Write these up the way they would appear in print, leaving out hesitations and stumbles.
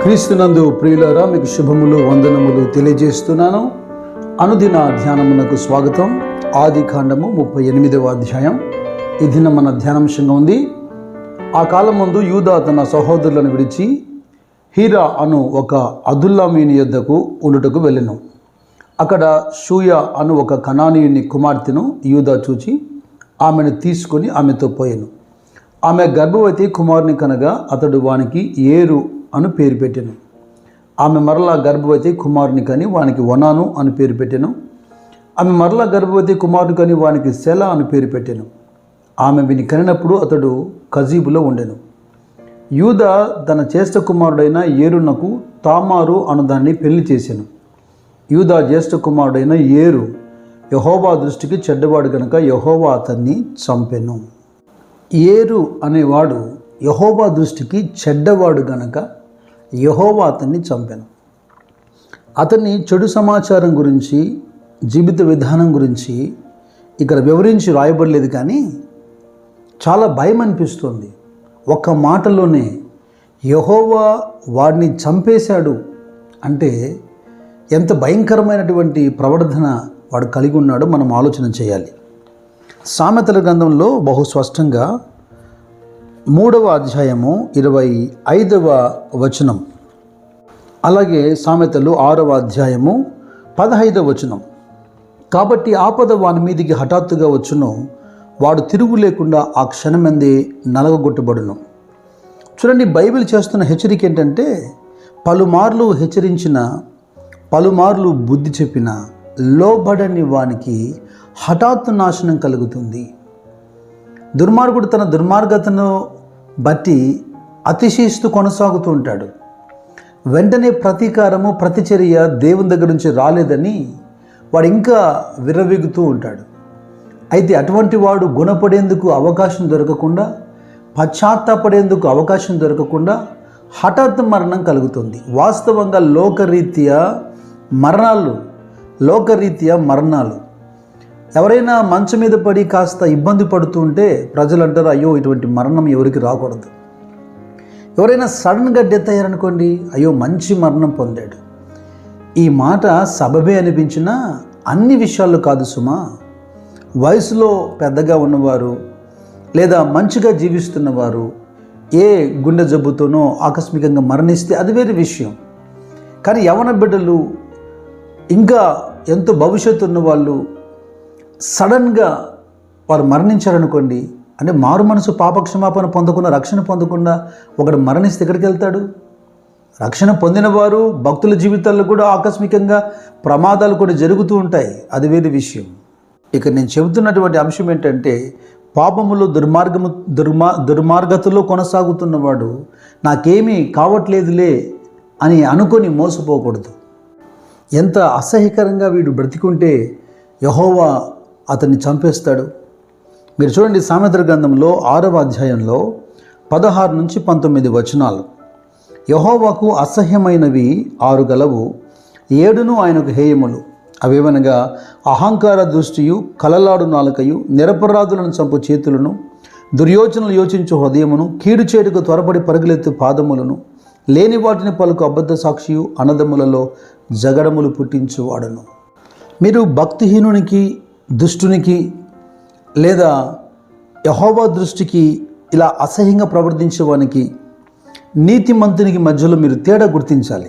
క్రీస్తునందు ప్రియులారా, మీకు శుభములు వందనములు తెలియజేస్తున్నాను. అనుదిన ధ్యానమునకు స్వాగతం. ఆది కాండము 38వ అధ్యాయం ఈ దిన మన ధ్యానాంశంగా ఉంది. ఆ కాలం ముందు యూదా తన సహోదరులను విడిచి హీరా అను ఒక అదుల్లామీని యొద్దకు ఉండుటకు వెళ్ళెను. అక్కడ షూయ అను ఒక కనానీయుని కుమార్తెను యూదా చూచి ఆమెను తీసుకొని ఆమెతో పోయెను. ఆమె గర్భవతి కుమారుని కనగా అతడు వానికి ఏరు అను పేరు పెట్టెను. ఆమె మరలా గర్భవతి కుమారుని కని వానికి వనాను అని పేరు పెట్టెను. ఆమె మరలా గర్భవతి కుమారుని కని వానికి సెల అని పేరు పెట్టెను. ఆమె విని కనినప్పుడు అతడు కజీబులో ఉండెను. యూదా తన జ్యేష్ఠ కుమారుడైన ఏరునకు తామారు అను దాన్ని పెళ్లి చేసెను. యూదా జ్యేష్ఠ కుమారుడైన ఏరు యెహోవా దృష్టికి చెడ్డవాడు గనుక యెహోవా అతన్ని చంపెను. ఏరు అనేవాడు యెహోవా దృష్టికి చెడ్డవాడు గనక యెహోవా అతన్ని చంపెను. అతన్ని చెడు సమాచారం గురించి, జీవిత విధానం గురించి ఇక్కడ వివరించి రాయబడలేదు, కానీ చాలా భయం అనిపిస్తుంది. ఒక్క మాటలోనే యెహోవా వాడిని చంపేశాడు అంటే ఎంత భయంకరమైనటువంటి ప్రవర్తన వాడు కలిగి ఉన్నాడో మనం ఆలోచన చేయాలి. సామెతల గ్రంథంలో బహు స్పష్టంగా 3వ అధ్యాయము 25వ వచనం, అలాగే సామెతలు 6వ అధ్యాయము 15వ వచనం. కాబట్టి ఆపద వాని మీదికి హఠాత్తుగా వచ్చును, వాడు తిరుగు లేకుండా ఆ క్షణమందే నలగొట్టబడును. చూడండి, బైబిల్ చేస్తున్న హెచ్చరిక ఏంటంటే, పలుమార్లు హెచ్చరించిన, పలుమార్లు బుద్ధి చెప్పిన లోబడని వానికి హఠాత్తు నాశనం కలుగుతుంది. దుర్మార్గుడు తన దుర్మార్గతను బట్టి అతిశయిస్తూ కొనసాగుతూ ఉంటాడు. వెంటనే ప్రతీకారము, ప్రతిచర్య దేవుని దగ్గర నుంచి రాలేదని వాడు ఇంకా విర్రవీగుతూ ఉంటాడు. అయితే అటువంటి వాడు గుణపడేందుకు అవకాశం దొరకకుండా, పశ్చాత్తాపడేందుకు అవకాశం దొరకకుండా హఠాత్తు మరణం కలుగుతుంది. వాస్తవంగా లోకరీత్యా మరణాలు ఎవరైనా మంచం మీద పడి కాస్త ఇబ్బంది పడుతూ ఉంటే ప్రజలు అంటారు, అయ్యో ఇటువంటి మరణం ఎవరికి రాకూడదు. ఎవరైనా సడన్గా డెత్ అయ్యారనుకోండి, అయ్యో మంచి మరణం పొందాడు. ఈ మాట సబబే అనిపించినా అన్ని విషయాల్లో కాదు సుమా. వయసులో పెద్దగా ఉన్నవారు లేదా మంచిగా జీవిస్తున్నవారు ఏ గుండె జబ్బుతోనో ఆకస్మికంగా మరణిస్తే అది వేరే విషయం. కానీ యవన బిడ్డలు, ఇంకా ఎంతో భవిష్యత్తు ఉన్న వాళ్ళు సడన్గా వారు మరణించారనుకోండి, అంటే మారు మనసు పాపక్షమాపణ పొందకుండా, రక్షణ పొందకుండా ఒకడు మరణిస్తే ఎక్కడికి వెళ్తాడు? రక్షణ పొందిన వారు భక్తుల జీవితాల్లో కూడా ఆకస్మికంగా ప్రమాదాలు కూడా జరుగుతూ ఉంటాయి, అది వేరే విషయం. ఇక నేను చెబుతున్నటువంటి అంశం ఏంటంటే, పాపములో దుర్మార్గతలో కొనసాగుతున్నవాడు నాకేమీ కావట్లేదులే అని అనుకొని మోసపోకూడదు. ఎంత అసహ్యకరంగా వీడు బ్రతికుంటే యెహోవా అతన్ని చంపేస్తాడు. మీరు చూడండి, సామెతల గ్రంథంలో 6వ అధ్యాయంలో 16 నుంచి 19 వచనాలు. యెహోవాకు అసహ్యమైనవి 6 గలవు, 7 ఆయనకు హేయములు. అవేవనగా అహంకార దృష్టియు, కలలాడు నాలుకయు, నిరపరాధులను చంపు చేతులను, దుర్యోచనలు యోచించు హృదయమును, కీడు చేటుకు త్వరపడి పరుగులెత్తు పాదములను, లేని వాటిని పలుకు అబద్ధ సాక్షియు, అన్నదమ్ములలో జగడములు పుట్టించువాడను. మీరు భక్తిహీనునికి, దుష్టునికి లేదా యెహోవా దృష్టికి ఇలా అసహ్యంగా ప్రవర్తించేవానికి, నీతిమంతునికి మధ్యలో మీరు తేడా గుర్తించాలి.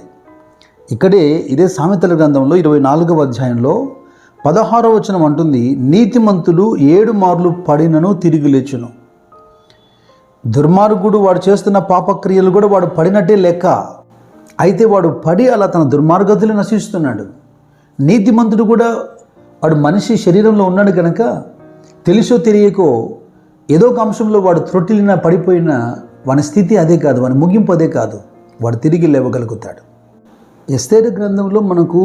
ఇదే సామెతల గ్రంథంలో 24వ అధ్యాయంలో 16వ వచనం అంటుంది, నీతిమంతుడు 7 మార్లు పడినను తిరిగి లేచును. దుర్మార్గుడు వాడు చేస్తున్న పాపక్రియలు కూడా వాడు పడినట్టే లెక్క. అయితే వాడు పడి అలా తన దుర్మార్గతలు నశిస్తున్నాడు. నీతిమంతుడు కూడా వాడు మనిషి శరీరంలో ఉన్నాడు కనుక తెలుసో తెలియకో ఏదో ఒక అంశంలో వాడు త్రొట్టిలినా పడిపోయినా వాని స్థితి అదే కాదు, వాని ముగింపు అదే కాదు, వాడు తిరిగి లేవగలుగుతాడు. ఎస్తేరు గ్రంథంలో మనకు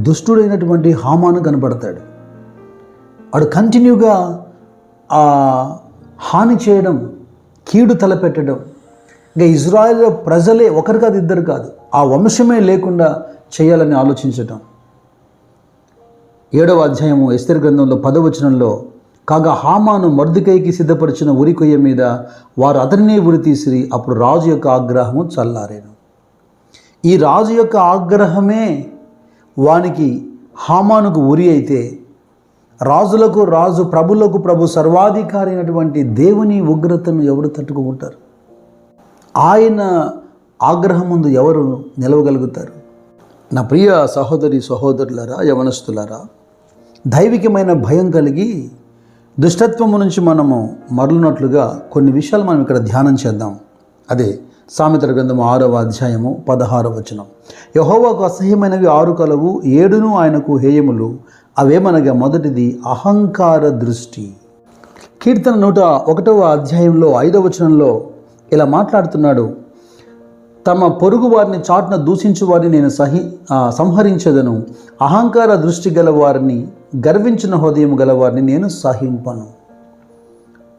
దుష్టుడైనటువంటి హామాను కనబడతాడు. వాడు కంటిన్యూగా హాని చేయడం, కీడు తలపెట్టడం, ఇంకా ఇజ్రాయెల్ ప్రజలే, ఒకరు కాదు ఇద్దరు కాదు, ఆ వంశమే లేకుండా చేయాలని ఆలోచించటం. 7వ అధ్యాయము ఎస్తేరు గ్రంథంలో 10వ వచనంలో, కాగా హామాను మొర్దెకైకి సిద్ధపరిచిన ఉరి కొయ్య మీద వారు అతనినే ఉరి తీసిరి, అప్పుడు రాజు యొక్క ఆగ్రహము చల్లారేను. ఈ రాజు యొక్క ఆగ్రహమే వానికి హామానుకు ఉరి అయితే, రాజులకు రాజు, ప్రభులకు ప్రభు, సర్వాధికారి అయినటువంటి దేవుని ఉగ్రతను ఎవరు తట్టుకుంటారు? ఆయన ఆగ్రహం ముందు ఎవరు నిలవగలుగుతారు? నా ప్రియ సహోదరి సహోదరులారా, యవనస్తులారా, దైవికమైన భయం కలిగి దుష్టత్వము నుంచి మనము మరలునట్లుగా కొన్ని విషయాలు మనం ఇక్కడ ధ్యానం చేద్దాం. అదే సామెతల గ్రంథము 6వ అధ్యాయము 16వ వచనం. యెహోవాకు అసహ్యమైనవి 6 కలవు, 7 ఆయనకు హేయములు. అవేమనగా, మొదటిది అహంకార దృష్టి. కీర్తన 101వ అధ్యాయంలో 5వ వచనంలో ఇలా మాట్లాడుతున్నాడు, తమ పొరుగు వారిని చాటున దూషించు వారిని నేను సంహరించదను, అహంకార దృష్టి గలవారిని, గర్వించిన హృదయం గలవారిని నేను సహింపను.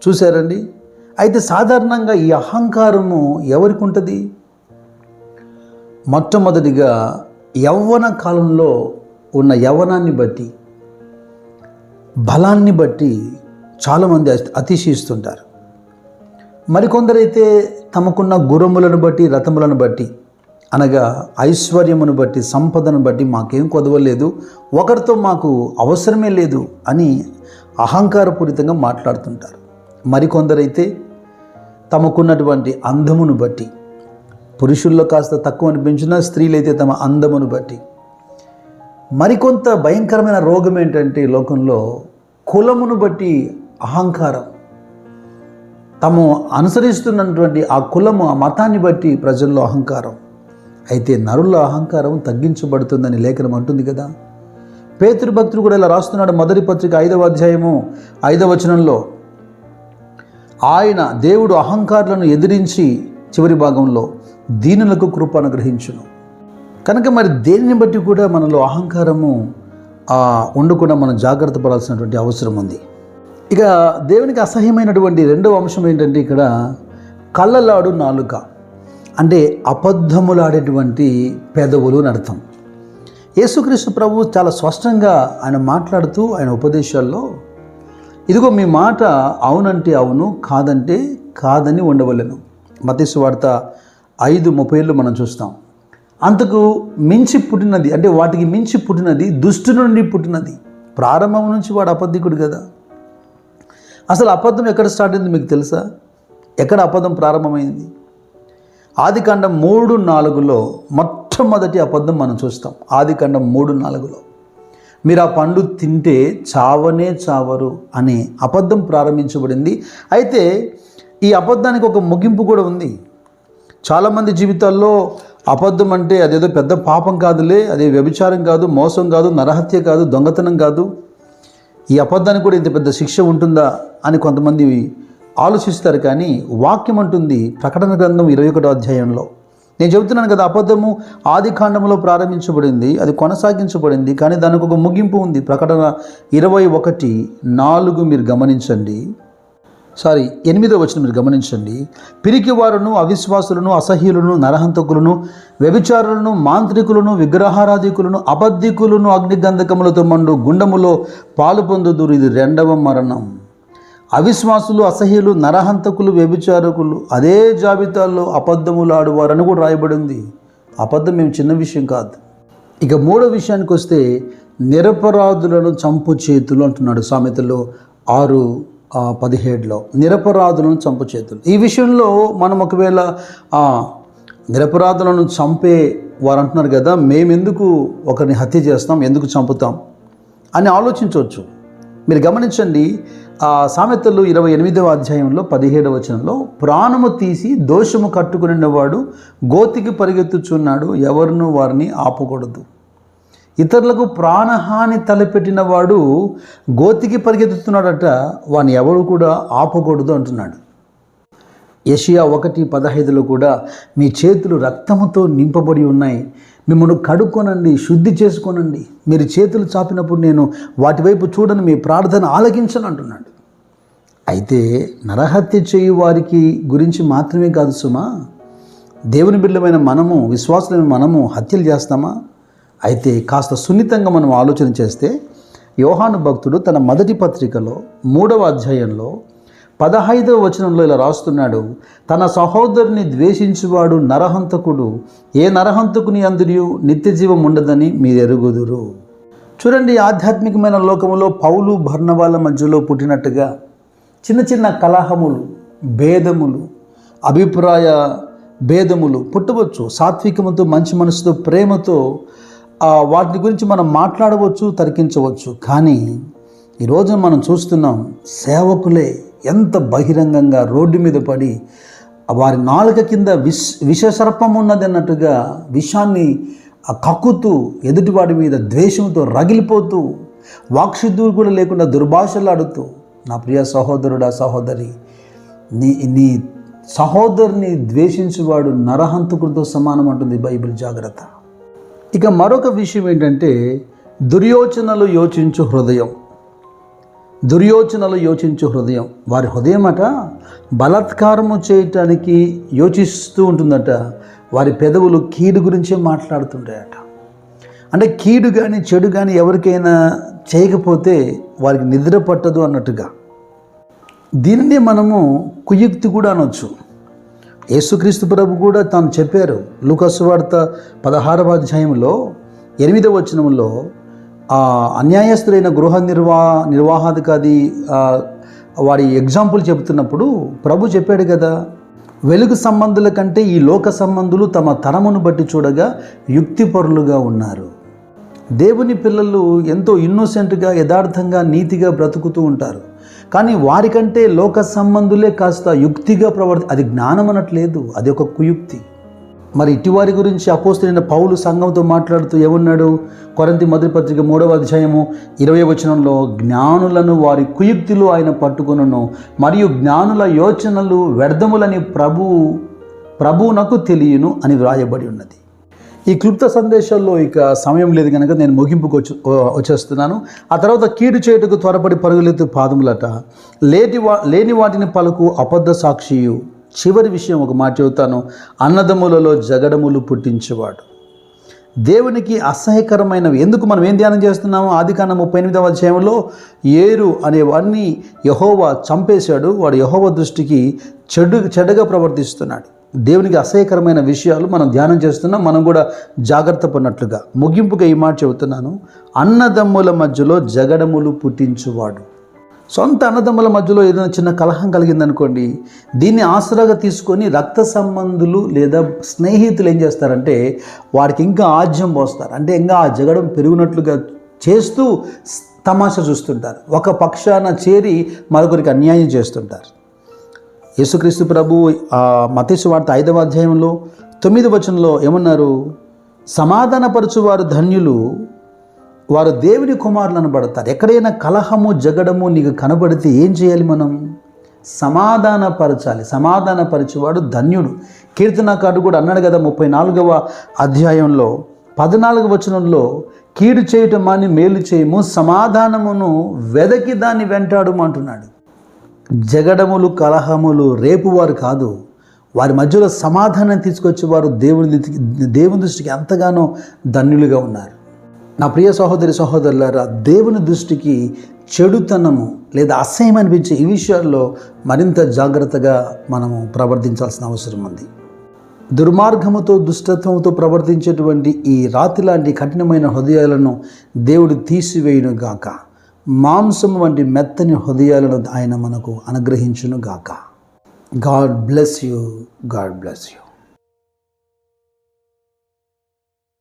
చూశారండి? అయితే సాధారణంగా ఈ అహంకారము ఎవరికి ఉంటుంది? మొట్టమొదటిగా యవ్వన కాలంలో ఉన్న యవ్వనాన్ని బట్టి, బలాన్ని బట్టి చాలామంది అతిశయిస్తుంటారు. మరికొందరైతే తమకున్న గుర్రములను బట్టి, రథములను బట్టి, అనగా ఐశ్వర్యమును బట్టి, సంపదను బట్టి మాకేం కొదవలేదు, ఒకరితో మాకు అవసరమే లేదు అని అహంకారపూరితంగా మాట్లాడుతుంటారు. మరికొందరైతే తమకున్నటువంటి అందమును బట్టి, పురుషుల్లో కాస్త తక్కువ అనిపించిన స్త్రీలైతే తమ అందమును బట్టి, మరికొంత భయంకరమైన రోగం ఏంటంటే లోకంలో కులమును బట్టి అహంకారం. తాము అనుసరిస్తున్నటువంటి ఆ కులము, ఆ మతాన్ని బట్టి ప్రజల్లో అహంకారం. అయితే నరుల అహంకారం తగ్గించబడుతుందని లేఖనం అంటుంది కదా. పేతురు భక్తుడు కూడా ఇలా రాస్తున్నాడు, మొదటి పత్రిక 5వ అధ్యాయము 5వ వచనంలో, ఆయన దేవుడు అహంకారులను ఎదిరించి చివరి భాగంలో దీనులకు కృప అనుగ్రహించును. కనుక మరి దేనిని బట్టి కూడా మనలో అహంకారము ఉండకుండా మనం జాగ్రత్త పడాల్సినటువంటి అవసరం ఉంది. ఇక దేవునికి అసహ్యమైనటువంటి రెండవ అంశం ఏంటంటే, ఇక్కడ కళ్ళలాడు నాలుక, అంటే అబద్ధములాడేటువంటి పెదవులు అని అర్థం. యేసుక్రీస్తు ప్రభు చాలా స్పష్టంగా ఆయన మాట్లాడుతూ ఆయన ఉపదేశాల్లో, ఇదిగో మీ మాట అవునంటే అవును, కాదంటే కాదని ఉండవలెను. మత్తయి సువార్త 5:30 మనం చూస్తాం. అంతకు మించి పుట్టినది, అంటే వాటికి మించి పుట్టినది దుష్టు నుండి పుట్టినది. ప్రారంభం నుంచి వాడు అబద్ధికుడు కదా. అసలు అబద్ధం ఎక్కడ స్టార్ట్ అయింది మీకు తెలుసా? ఎక్కడ అబద్ధం ప్రారంభమైంది? ఆదికాండం 3:4లో మొట్టమొదటి అబద్ధం మనం చూస్తాం. ఆదికాండం 3:4లో, మీరు ఆ పండు తింటే చావనే చావరు అనే అబద్ధం ప్రారంభించబడింది. అయితే ఈ అబద్ధానికి ఒక ముగింపు కూడా ఉంది. చాలామంది జీవితాల్లో అబద్ధం అంటే అదేదో పెద్ద పాపం కాదులే, అదే వ్యభిచారం కాదు, మోసం కాదు, నరహత్య కాదు, దొంగతనం కాదు, ఈ అబద్ధానికి కూడా ఇంత పెద్ద శిక్ష ఉంటుందా అని కొంతమంది ఆలోచిస్తారు. కానీ వాక్యం అంటుంది ప్రకటన గ్రంథం 21వ అధ్యాయంలో, నేను చెబుతున్నాను కదా, అబద్ధము ఆదికాండంలో ప్రారంభించబడింది, అది కొనసాగించబడింది, కానీ దానికి ఒక ముగింపు ఉంది. ప్రకటన 21:4 మీరు గమనించండి, 8వ వచనం మీరు గమనించండి. పిరికివారును, అవిశ్వాసులను, అసహ్యులను, నరహంతకులను, వ్యభిచారులను, మాంత్రికులను, విగ్రహారాధికులను, అబద్ధికులను అగ్నిగంధకములతో మండు గుండములో పాలు పొందుదురు, ఇది 2వ మరణం. అవిశ్వాసులు, అసహ్యులు, నరహంతకులు, వ్యభిచారకులు, అదే జాబితాల్లో అబద్ధములాడువారని కూడా రాయబడింది. అబద్ధం ఏం చిన్న విషయం కాదు. ఇక 3వ విషయానికి వస్తే, నిరపరాధులను చంపు చేతులు అంటున్నాడు సామెతలు 6:17లో. నిరపరాధులను చంపు చేతులు. ఈ విషయంలో మనం ఒకవేళ నిరపరాధులను చంపే వారు అంటున్నారు కదా, మేమెందుకు ఒకరిని హత్య చేస్తాం, ఎందుకు చంపుతాం అని ఆలోచించవచ్చు. మీరు గమనించండి, సామెతలు 28వ అధ్యాయంలో 17వ వచనంలో, ప్రాణము తీసి దోషము కట్టుకునివాడు గోతికి పరిగెత్తుచున్నాడు, ఎవరును వారిని ఆపకూడదు. ఇతరులకు ప్రాణహాని తలపెట్టిన వాడు గోతికి పరిగెత్తుతున్నాడట, వాని ఎవరు కూడా ఆపకూడదు అంటున్నాడు. యెషయా 1:15లో కూడా, మీ చేతులు రక్తముతో నింపబడి ఉన్నాయి, మిమ్మల్ని కడుక్కొనండి, శుద్ధి చేసుకోనండి, మీరు చేతులు చాపినప్పుడు నేను వాటి వైపు చూడను, మీ ప్రార్థన ఆలకించను అంటున్నాడు. అయితే నరహత్య చేయు వారికి గురించి మాత్రమే కాదు సుమా, దేవుని బిడ్డలమైన మనము, విశ్వాసులమైన మనము హత్యలు చేస్తామా? అయితే కాస్త సున్నితంగా మనం ఆలోచన చేస్తే, యోహాను భక్తుడు తన మొదటి పత్రికలో 3వ అధ్యాయంలో 15వ వచనంలో ఇలా రాస్తున్నాడు, తన సహోదరుని ద్వేషించువాడు నరహంతకుడు, ఏ నరహంతకుని అందురియు నిత్య జీవం ఉండదని మీరు ఎరుగుదురు. చూడండి, ఆధ్యాత్మికమైన లోకములో పౌలు బర్నబాల మధ్యలో పుట్టినట్టుగా చిన్న చిన్న కలహములు, భేదములు, అభిప్రాయ భేదములు పుట్టవచ్చు. సాత్వికముతో, మంచి మనసుతో, ప్రేమతో వాటి గురించి మనం మాట్లాడవచ్చు, తర్కించవచ్చు. కానీ ఈరోజు మనం చూస్తున్నాం, సేవకులే ఎంత బహిరంగంగా రోడ్డు మీద పడి వారి నాలుక కింద విషసర్పం ఉన్నది అన్నట్టుగా విషాన్ని కక్కుతూ ఎదుటివాడి మీద ద్వేషంతో రగిలిపోతూ వాక్శుద్ధులు కూడా లేకుండా దుర్భాషలాడుతూ, నా ప్రియ సహోదరుడా, సహోదరి, నీ సహోదరుని ద్వేషించువాడు నరహంతకుడితో సమానం అంటుంది బైబిల్. జాగ్రత్త. ఇక మరొక విషయం ఏంటంటే, దుర్యోచనలు యోచించు హృదయం. దుర్యోచనలు యోచించు హృదయం. వారి హృదయం అట బలాత్కారము చేయటానికి యోచిస్తూ ఉంటుందట. వారి పెదవులు కీడు గురించే మాట్లాడుతుంటాయట. అంటే కీడు కానీ చెడు కానీ ఎవరికైనా చేయకపోతే వారికి నిద్ర పట్టదు అన్నట్టుగా. దీనిని మనము కుయుక్తి కూడా అనొచ్చు. యేసుక్రీస్తు ప్రభు కూడా తాను చెప్పారు. లూకా సువార్త 16వ అధ్యాయంలో 8వ వచనంలో అన్యాయస్తులైన గృహ నిర్వాహాధికారి వారి ఎగ్జాంపుల్ చెబుతున్నప్పుడు ప్రభు చెప్పాడు కదా, వెలుగు సంబంధుల కంటే ఈ లోక సంబంధులు తమ తరమును బట్టి చూడగా యుక్తిపరులుగా ఉన్నారు. దేవుని పిల్లలు ఎంతో ఇన్నోసెంట్గా, యథార్థంగా, నీతిగా బ్రతుకుతూ ఉంటారు. కానీ వారికంటే లోక సంబంధులే కాస్త యుక్తిగా అది జ్ఞానం అనట్లేదు, అది ఒక కుయుక్తి. మరి ఇటివారి గురించి అపోస్తలుడైన పౌలు సంఘంతో మాట్లాడుతూ ఏమన్నాడు? కొరింథీ మొదటి పత్రిక 3వ అధ్యాయము 20వ వచనంలో, జ్ఞానులను వారి కుయుక్తులు ఆయన పట్టుకొనును, మరియు జ్ఞానుల యోచనలు వ్యర్థములని ప్రభువునకు తెలియను అని వ్రాయబడి ఉన్నది. ఈ క్లుప్త సందేశాల్లో ఇక సమయం లేదు కనుక నేను ముగింపుకు వచ్చేస్తున్నాను. ఆ తర్వాత కీడు చేయుటకు త్వరపడి పరుగులెత్తు పాదములట, లేని వాటిని పలుకు అబద్ధ సాక్షియు. చివరి విషయం ఒక మాట చెబుతాను, అన్నదమ్ములలో జగడములు పుట్టించేవాడు. దేవునికి అసహ్యకరమైనవి. ఎందుకు మనం ఏం ధ్యానం చేస్తున్నాము? ఆదికాండం 38వ అధ్యాయంలో ఏరు అనేవాడిని యెహోవా చంపేశాడు. వాడు యెహోవా దృష్టికి చెడుగా ప్రవర్తిస్తున్నాడు. దేవునికి అసహ్యకరమైన విషయాలు మనం ధ్యానం చేస్తున్నాం. మనం కూడా జాగ్రత్త పడినట్లుగా. ముగింపుగా ఈ మాట చెబుతున్నాను, అన్నదమ్ముల మధ్యలో జగడములు పుట్టించువాడు. సొంత అన్నదమ్ముల మధ్యలో ఏదైనా చిన్న కలహం కలిగిందనుకోండి, దీన్ని ఆసరాగా తీసుకొని రక్త సంబంధులు లేదా స్నేహితులు ఏం చేస్తారంటే వారికి ఇంకా ఆజ్యం పోస్తారు. అంటే ఇంకా ఆ జగడం పెరుగునట్లుగా చేస్తూ తమాషా చూస్తుంటారు. ఒక పక్షాన చేరి మరొకరికి అన్యాయం చేస్తుంటారు. యేసుక్రీస్తు ప్రభు మత్తయి సువార్త 5వ అధ్యాయంలో 9వ వచనంలో ఏమన్నారు? సమాధానపరచువారు ధన్యులు, వారు దేవుని కుమారులు అనబడతారు. ఎక్కడైనా కలహము, జగడము నీకు కనబడితే ఏం చేయాలి? మనం సమాధానపరచాలి. సమాధానపరచువాడు ధన్యుడు. కీర్తనకారుడు కూడా అన్నాడు కదా 34వ అధ్యాయంలో 14వ వచనంలో, కీడు చేయటం మాని మేలు చేయము, సమాధానమును వెదకి దాన్ని వెంటాడుము అంటున్నాడు. జగడములు, కలహములు రేపువారు కాదు, వారి మధ్యలో సమాధానం తీసుకొచ్చేవారు దేవుని దృష్టికి ఎంతగానో ధన్యులుగా ఉన్నారు. నా ప్రియ సహోదరి సహోదరులారా, దేవుని దృష్టికి చెడుతనము లేదా అసహ్యం అనిపించే ఈ విషయాల్లో మరింత జాగ్రత్తగా మనము ప్రవర్తించాల్సిన అవసరం ఉంది. దుర్మార్గముతో, దుష్టత్వంతో ప్రవర్తించేటువంటి ఈ రాతి లాంటి కఠినమైన హృదయాలను దేవుడు తీసివేయును గాక. మాంసం వంటి మెత్తని హృదయాలను ఆయన మనకు అనుగ్రహించును గాక. God bless you. God bless you.